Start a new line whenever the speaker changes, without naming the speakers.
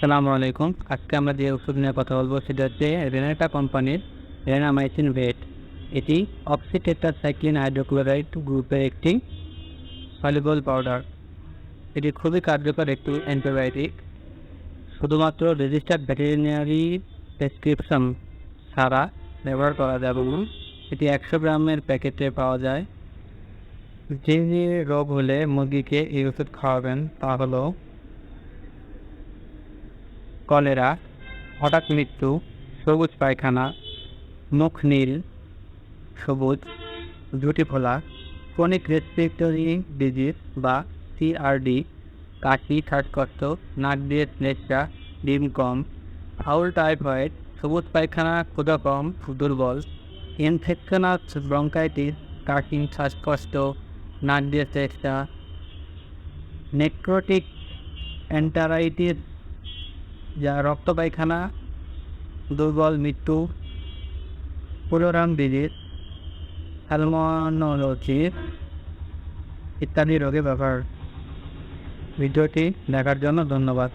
আসসালামু আলাইকুম। আজকে আমরা যে ওষুধ নিয়ে কথা বলবো সেটা হচ্ছে রেনাটা কোম্পানির রেনামাইসিন ভেট। এটি অক্সিটেট্রাসাইক্লিন হাইড্রোক্লোরাইড গ্রুপের একটি সলিউবল পাউডার। এটি খুবই কার্যকর একটি অ্যান্টিবায়োটিক। শুধুমাত্র রেজিস্টার্ড ভেটেরিনারি প্রেসক্রিপশন ছাড়া ব্যবহার করা যাবে না। এটি 100 গ্রামের প্যাকেটে পাওয়া যায়। যে যে রোগ হলে মুরগিকে এই ওষুধ খাওয়াবেন তা হলো কলেরা, হঠাৎ মৃত্যু, সবুজ পায়খানা, মুখ নীল সবুজ, জুটি ফোলা, ক্রনিক রেসপিরেটরি ডিজিজ বা সিআরডি, কাশি, শ্বাসকষ্ট, নাক দিয়ে শ্লেষ্মা, ডিম কম, ফাউল টাইফয়েড, সবুজ পায়খানা, ক্ষুধা কম, দুর্বল, ইনফেকশনাস ব্রঙ্কাইটিস, কাশি, শ্বাসকষ্ট, নাক দিয়ে শ্লেষ্মা, নেক্রোটিক এন্টারাইটিস যা রক্ত পায়খানা, দুর্বল মৃত্যু, পুরোরাম ডিজিজ, সালমোনেলোসিস ইত্যাদি রোগে ব্যবহার। ভিডিওটি দেখার জন্য ধন্যবাদ।